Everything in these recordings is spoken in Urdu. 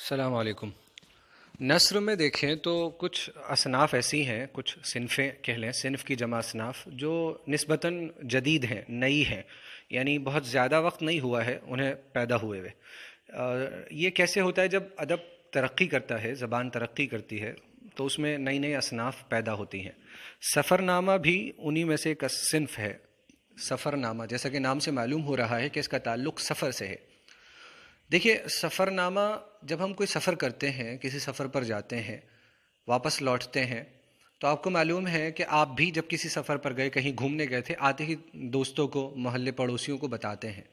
السلام علیکم۔ نثر میں دیکھیں تو کچھ اصناف ایسی ہیں، کچھ صنفیں کہہ لیں، صنف کی جمع اصناف جو نسبتاً جدید ہیں، نئی ہیں، یعنی بہت زیادہ وقت نہیں ہوا ہے انہیں پیدا ہوئے ہوئے۔ یہ کیسے ہوتا ہے؟ جب ادب ترقی کرتا ہے، زبان ترقی کرتی ہے، تو اس میں نئی نئی اصناف پیدا ہوتی ہیں۔ سفر نامہ بھی انہی میں سے ایک صنف ہے۔ سفر نامہ، جیسا کہ نام سے معلوم ہو رہا ہے کہ اس کا تعلق سفر سے ہے۔ دیکھیے، سفر نامہ، جب ہم کوئی سفر کرتے ہیں، کسی سفر پر جاتے ہیں، واپس لوٹتے ہیں، تو آپ کو معلوم ہے کہ آپ بھی جب کسی سفر پر گئے، کہیں گھومنے گئے تھے، آتے ہی دوستوں کو، محلے پڑوسیوں کو بتاتے ہیں۔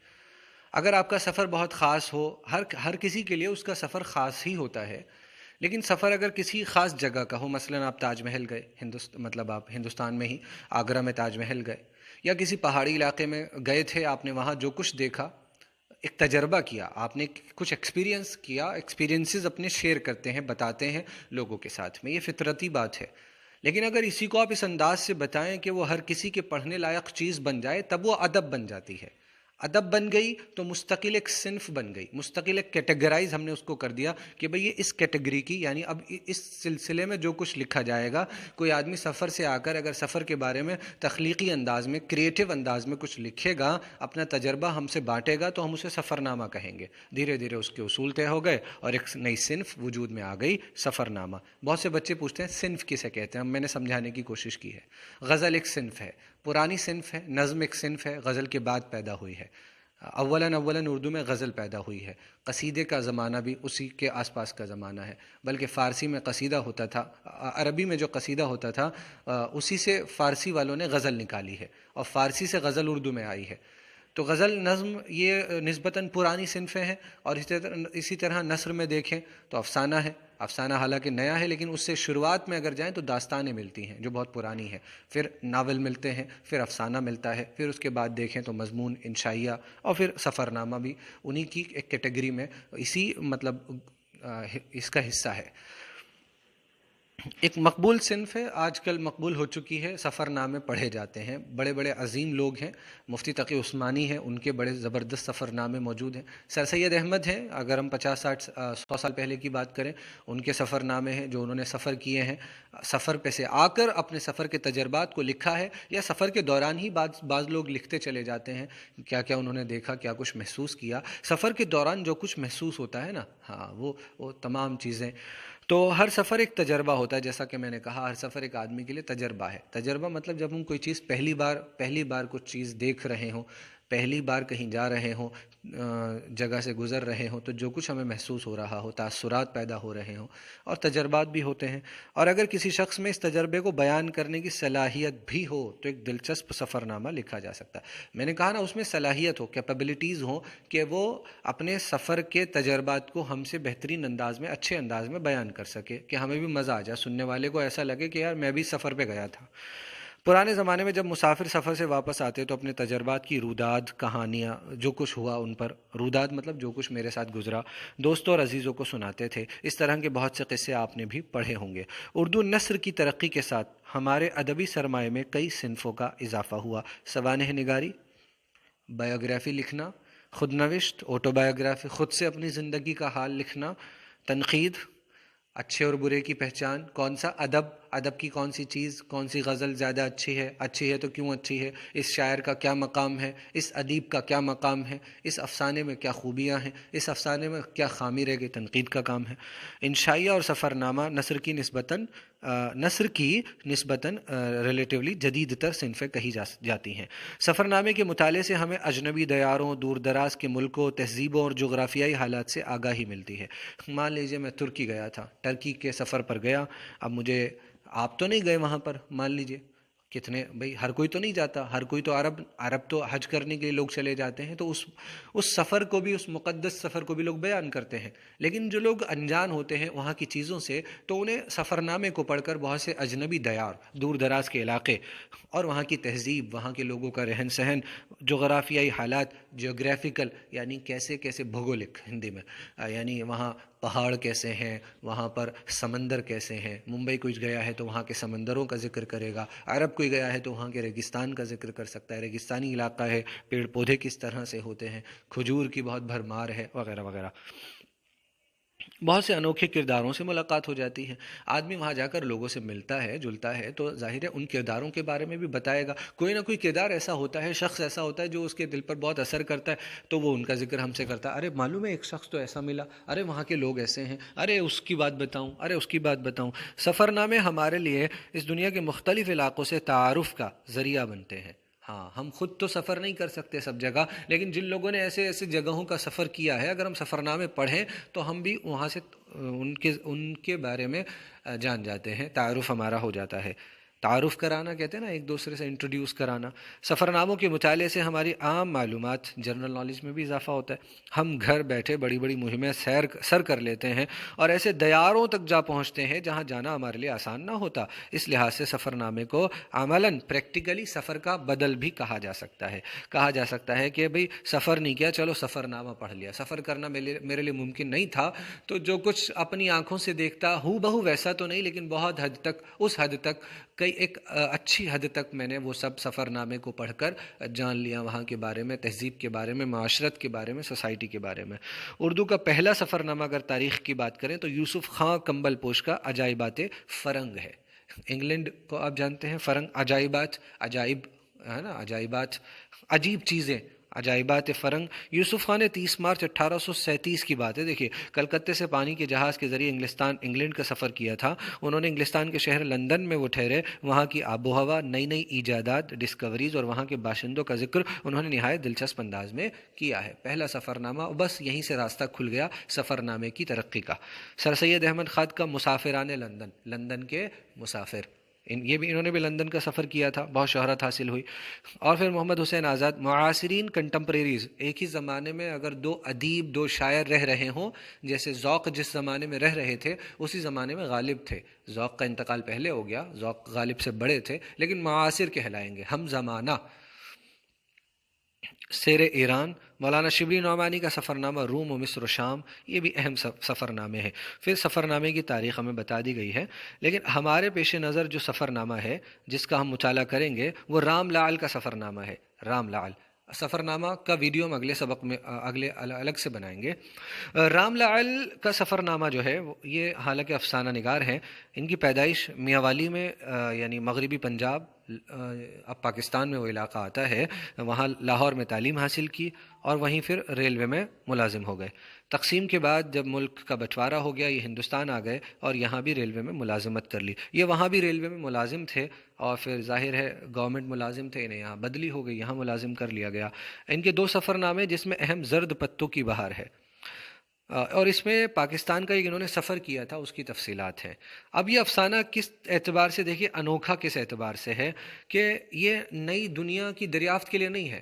اگر آپ کا سفر بہت خاص ہو، ہر کسی کے لیے اس کا سفر خاص ہی ہوتا ہے، لیکن سفر اگر کسی خاص جگہ کا ہو، مثلاً آپ تاج محل گئے، مطلب آپ ہندوستان میں ہی آگرہ میں تاج محل گئے، یا کسی پہاڑی علاقے میں گئے تھے، آپ نے وہاں جو کچھ دیکھا، ایک تجربہ کیا، آپ نے کچھ ایکسپیرینس کیا، ایکسپیرینسز اپنے شیئر کرتے ہیں، بتاتے ہیں لوگوں کے ساتھ میں، یہ فطرتی بات ہے۔ لیکن اگر اسی کو آپ اس انداز سے بتائیں کہ وہ ہر کسی کے پڑھنے لائق چیز بن جائے، تب وہ ادب بن جاتی ہے۔ ادب بن گئی تو مستقل ایک صنف بن گئی، مستقل ایک کیٹیگرائز ہم نے اس کو کر دیا کہ بھئی یہ اس کیٹیگری کی، یعنی اب اس سلسلے میں جو کچھ لکھا جائے گا، کوئی آدمی سفر سے آ کر اگر سفر کے بارے میں تخلیقی انداز میں، کریٹیو انداز میں کچھ لکھے گا، اپنا تجربہ ہم سے بانٹے گا، تو ہم اسے سفر نامہ کہیں گے۔ دھیرے دھیرے اس کے اصول طے ہو گئے اور ایک نئی صنف وجود میں آ گئی، سفر نامہ۔ بہت سے بچے پوچھتے ہیں صنف کسے کہتے ہیں؟ میں نے سمجھانے کی کوشش کی ہے۔ غزل ایک صنف ہے، پرانی صنف ہے، نظم ایک صنف ہے، غزل کے بعد پیدا ہوئی ہے۔ اولاً اردو میں غزل پیدا ہوئی ہے۔ قصیدے کا زمانہ بھی اسی کے آس پاس کا زمانہ ہے، بلکہ فارسی میں قصیدہ ہوتا تھا، عربی میں جو قصیدہ ہوتا تھا، اسی سے فارسی والوں نے غزل نکالی ہے، اور فارسی سے غزل اردو میں آئی ہے۔ تو غزل، نظم، یہ نسبتاً پرانی صنفیں ہیں۔ اور اسی طرح نثر میں دیکھیں تو افسانہ ہے۔ افسانہ حالانکہ نیا ہے، لیکن اس سے شروعات میں اگر جائیں تو داستانیں ملتی ہیں جو بہت پرانی ہیں، پھر ناول ملتے ہیں، پھر افسانہ ملتا ہے، پھر اس کے بعد دیکھیں تو مضمون، انشائیہ، اور پھر سفر نامہ بھی انہی کی ایک کیٹیگری میں، اسی مطلب اس کا حصہ ہے۔ ایک مقبول صنف ہے، آج کل مقبول ہو چکی ہے، سفر نامے پڑھے جاتے ہیں، بڑے بڑے عظیم لوگ ہیں، مفتی تقی عثمانی ہیں، ان کے بڑے زبردست سفر نامے موجود ہیں۔ سر سید احمد ہیں، اگر ہم 50 60 100 سال پہلے کی بات کریں، ان کے سفر نامے ہیں جو انہوں نے سفر کیے ہیں، سفر پہ سے آ کر اپنے سفر کے تجربات کو لکھا ہے، یا سفر کے دوران ہی بعض لوگ لکھتے چلے جاتے ہیں کیا کیا انہوں نے دیکھا، کیا کچھ محسوس کیا۔ سفر کے دوران جو کچھ محسوس ہوتا ہے نا، ہاں، وہ تمام چیزیں، تو ہر سفر ایک تجربہ ہوتا ہے، جیسا کہ میں نے کہا، ہر سفر ایک آدمی کے لیے تجربہ ہے۔ تجربہ مطلب جب ہم کوئی چیز پہلی بار کچھ چیز دیکھ رہے ہوں، پہلی بار کہیں جا رہے ہوں، جگہ سے گزر رہے ہوں، تو جو کچھ ہمیں محسوس ہو رہا ہو، تاثرات پیدا ہو رہے ہوں، اور تجربات بھی ہوتے ہیں۔ اور اگر کسی شخص میں اس تجربے کو بیان کرنے کی صلاحیت بھی ہو تو ایک دلچسپ سفر نامہ لکھا جا سکتا ہے۔ میں نے کہا نا، اس میں صلاحیت ہو، کیپیبلٹیز ہوں کہ وہ اپنے سفر کے تجربات کو ہم سے بہترین انداز میں، اچھے انداز میں بیان کر سکے، کہ ہمیں بھی مزہ آ جائے، سننے والے کو ایسا لگے کہ یار میں بھی سفر پہ گیا تھا۔ پرانے زمانے میں جب مسافر سفر سے واپس آتے تو اپنے تجربات کی روداد، کہانیاں، جو کچھ ہوا ان پر، روداد مطلب جو کچھ میرے ساتھ گزرا، دوستوں اور عزیزوں کو سناتے تھے۔ اس طرح کے بہت سے قصے آپ نے بھی پڑھے ہوں گے۔ اردو نثر کی ترقی کے ساتھ ہمارے ادبی سرمایہ میں کئی صنفوں کا اضافہ ہوا۔ سوانح نگاری، بایوگرافی لکھنا، خود نوشت، آٹو بایوگرافی، خود سے اپنی زندگی کا حال لکھنا، تنقید، اچھے اور برے کی پہچان، کون سا ادب کی کون سی چیز، کون سی غزل زیادہ اچھی ہے تو کیوں اچھی ہے، اس شاعر کا کیا مقام ہے، اس ادیب کا کیا مقام ہے، اس افسانے میں کیا خوبیاں ہیں، اس افسانے میں کیا خامی رہ گئی، تنقید کا کام ہے۔ انشائیہ اور سفر نامہ نثر کی نسبتاً ریلیٹیولی جدید تر صنفیں کہی جاتی ہیں۔ سفر نامے کے مطالعے سے ہمیں اجنبی دیاروں، دور دراز کے ملکوں، تہذیبوں اور جغرافیائی حالات سے آگاہی ملتی ہے۔ مان لیجئے میں ترکی گیا تھا، ٹرکی کے سفر پر گیا، اب مجھے، آپ تو نہیں گئے وہاں پر، مان لیجئے، کتنے بھئی، ہر کوئی تو نہیں جاتا، ہر کوئی تو عرب تو حج کرنے کے لیے لوگ چلے جاتے ہیں، تو اس سفر کو بھی، اس مقدس سفر کو بھی لوگ بیان کرتے ہیں۔ لیکن جو لوگ انجان ہوتے ہیں وہاں کی چیزوں سے، تو انہیں سفر نامے کو پڑھ کر بہت سے اجنبی دیار، دور دراز کے علاقے اور وہاں کی تہذیب، وہاں کے لوگوں کا رہن سہن، جغرافیائی حالات، جیوگرافیکل یعنی کیسے بھگولک ہندی میں، یعنی وہاں پہاڑ کیسے ہیں، وہاں پر سمندر کیسے ہیں، ممبئی کوئی گیا ہے تو وہاں کے سمندروں کا ذکر کرے گا، عرب کوئی گیا ہے تو وہاں کے ریگستان کا ذکر کر سکتا ہے، ریگستانی علاقہ ہے، پیڑ پودے کس طرح سے ہوتے ہیں، کھجور کی بہت بھرمار ہے، وغیرہ وغیرہ۔ بہت سے انوکھے کرداروں سے ملاقات ہو جاتی ہے۔ آدمی وہاں جا کر لوگوں سے ملتا ہے جلتا ہے تو ظاہر ہے ان کرداروں کے بارے میں بھی بتائے گا، کوئی نہ کوئی کردار ایسا ہوتا ہے، شخص ایسا ہوتا ہے جو اس کے دل پر بہت اثر کرتا ہے، تو وہ ان کا ذکر ہم سے کرتا ہے، ارے معلوم ہے ایک شخص تو ایسا ملا، ارے وہاں کے لوگ ایسے ہیں، ارے اس کی بات بتاؤں، ارے اس کی بات بتاؤں۔ سفر نامے ہمارے لیے اس دنیا کے مختلف علاقوں سے تعارف کا ذریعہ بنتے ہیں۔ ہاں، ہم خود تو سفر نہیں کر سکتے سب جگہ، لیکن جن لوگوں نے ایسے ایسے جگہوں کا سفر کیا ہے، اگر ہم سفر نامے پڑھیں تو ہم بھی وہاں سے ان کے بارے میں جان جاتے ہیں، تعارف ہمارا ہو جاتا ہے۔ تعارف کرانا کہتے ہیں نا، ایک دوسرے سے انٹروڈیوس کرانا۔ سفر ناموں کے مطالعے سے ہماری عام معلومات، جنرل نالج میں بھی اضافہ ہوتا ہے۔ ہم گھر بیٹھے بڑی بڑی مہمیں سر کر لیتے ہیں اور ایسے دیاروں تک جا پہنچتے ہیں جہاں جانا ہمارے لیے آسان نہ ہوتا۔ اس لحاظ سے سفر نامے کو عملاً پریکٹیکلی سفر کا بدل بھی کہا جا سکتا ہے۔ کہا جا سکتا ہے کہ بھئی سفر نہیں کیا، چلو سفر نامہ پڑھ لیا۔ سفر کرنا میرے لیے ممکن نہیں تھا، تو جو کچھ اپنی آنکھوں سے دیکھتا ہوں بہو ویسا تو نہیں، لیکن بہت حد تک، اس حد تک، کئی ایک اچھی حد تک میں نے وہ سب سفر نامے کو پڑھ کر جان لیا، وہاں کے بارے میں، تہذیب کے بارے میں، معاشرت کے بارے میں، سوسائٹی کے بارے میں۔ اردو کا پہلا سفر نامہ اگر تاریخ کی بات کریں تو یوسف خان کمبل پوش کا عجائبات فرنگ ہے۔ انگلینڈ کو آپ جانتے ہیں، فرنگ، عجائبات، عجائب ہے نا، عجائبات، عجیب چیزیں، عجائبات فرنگ۔ یوسف خان نے 30 مارچ 1837 کی بات ہے، دیکھیے، کلکتے سے پانی کے جہاز کے ذریعے انگلینڈ کا سفر کیا تھا۔ انہوں نے انگلستان کے شہر لندن میں وہ ٹھہرے، وہاں کی آب و ہوا، نئی نئی ایجادات، ڈسکوریز اور وہاں کے باشندوں کا ذکر انہوں نے نہایت دلچسپ انداز میں کیا ہے۔ پہلا سفر نامہ، بس یہیں سے راستہ کھل گیا سفر نامے کی ترقی کا۔ سر سید احمد خان کا مسافران لندن، لندن کے مسافر، یہ بھی انہوں نے بھی لندن کا سفر کیا تھا، بہت شہرت حاصل ہوئی۔ اور پھر محمد حسین آزاد، معاصرین کنٹمپریریز، ایک ہی زمانے میں اگر دو ادیب، دو شاعر رہ رہے ہوں، جیسے ذوق جس زمانے میں رہ رہے تھے اسی زمانے میں غالب تھے، ذوق کا انتقال پہلے ہو گیا، ذوق غالب سے بڑے تھے، لیکن معاصر کہلائیں گے، ہم زمانہ۔ سیر ایران، مولانا شبلی نعمانی کا سفر نامہ روم و مصر و شام، یہ بھی اہم سفر نامے ہیں۔ پھر سفر نامے کی تاریخ ہمیں بتا دی گئی ہے، لیکن ہمارے پیش نظر جو سفر نامہ ہے جس کا ہم مطالعہ کریں گے وہ رام لعل کا سفر نامہ ہے۔ رام لعل سفر نامہ کا ویڈیو ہم اگلے سبق میں الگ سے بنائیں گے۔ رام لعل کا سفر نامہ جو ہے یہ حالانکہ افسانہ نگار ہیں، ان کی پیدائش میاوالی میں، یعنی مغربی پنجاب، اب پاکستان میں وہ علاقہ آتا ہے، وہاں لاہور میں تعلیم حاصل کی اور وہیں پھر ریلوے میں ملازم ہو گئے۔ تقسیم کے بعد جب ملک کا بٹوارہ ہو گیا، یہ ہندوستان آ گئے اور یہاں بھی ریلوے میں ملازمت کر لی۔ یہ وہاں بھی ریلوے میں ملازم تھے اور پھر ظاہر ہے گورنمنٹ ملازم تھے، انہیں یہاں بدلی ہو گئی، یہاں ملازم کر لیا گیا۔ ان کے 2 سفر نامے جس میں اہم زرد پتوں کی بہار ہے، اور اس میں پاکستان کا ایک انہوں نے سفر کیا تھا، اس کی تفصیلات ہیں۔ اب یہ افسانہ کس اعتبار سے، دیکھیے انوکھا کس اعتبار سے ہے کہ یہ نئی دنیا کی دریافت کے لیے نہیں ہے،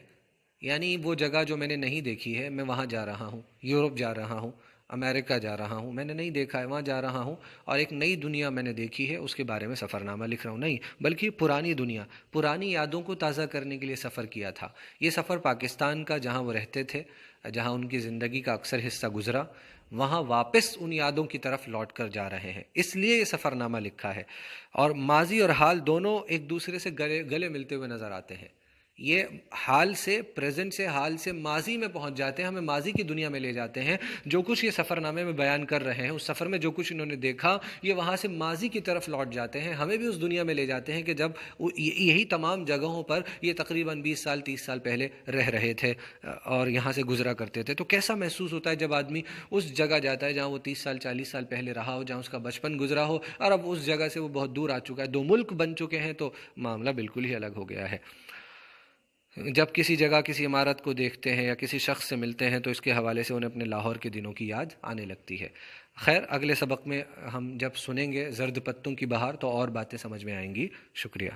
یعنی وہ جگہ جو میں نے نہیں دیکھی ہے، میں وہاں جا رہا ہوں، یورپ جا رہا ہوں، امریکہ جا رہا ہوں، میں نے نہیں دیکھا ہے، وہاں جا رہا ہوں اور ایک نئی دنیا میں نے دیکھی ہے، اس کے بارے میں سفر نامہ لکھ رہا ہوں، نہیں، بلکہ پرانی دنیا، پرانی یادوں کو تازہ کرنے کے لیے سفر کیا تھا۔ یہ سفر پاکستان کا، جہاں وہ رہتے تھے، جہاں ان کی زندگی کا اکثر حصہ گزرا، وہاں واپس ان یادوں کی طرف لوٹ کر جا رہے ہیں، اس لیے یہ سفر نامہ لکھا ہے۔ اور ماضی اور حال دونوں ایک دوسرے سے گلے ملتے ہوئے نظر آتے ہیں۔ یہ حال سے، پریزنٹ سے، حال سے ماضی میں پہنچ جاتے ہیں، ہمیں ماضی کی دنیا میں لے جاتے ہیں۔ جو کچھ یہ سفر نامے میں بیان کر رہے ہیں، اس سفر میں جو کچھ انہوں نے دیکھا، یہ وہاں سے ماضی کی طرف لوٹ جاتے ہیں، ہمیں بھی اس دنیا میں لے جاتے ہیں کہ جب یہی تمام جگہوں پر یہ تقریباً 20 سال 30 سال پہلے رہ رہے تھے اور یہاں سے گزرا کرتے تھے۔ تو کیسا محسوس ہوتا ہے جب آدمی اس جگہ جاتا ہے جہاں وہ 30 سال 40 سال پہلے رہا ہو، جہاں اس کا بچپن گزرا ہو، اور اب اس جگہ سے وہ بہت دور آ چکا ہے، 2 ملک بن چکے ہیں، تو معاملہ بالکل ہی الگ ہو گیا ہے۔ جب کسی جگہ کسی عمارت کو دیکھتے ہیں یا کسی شخص سے ملتے ہیں تو اس کے حوالے سے انہیں اپنے لاہور کے دنوں کی یاد آنے لگتی ہے۔ خیر، اگلے سبق میں ہم جب سنیں گے زرد پتوں کی بہار تو اور باتیں سمجھ میں آئیں گی۔ شکریہ۔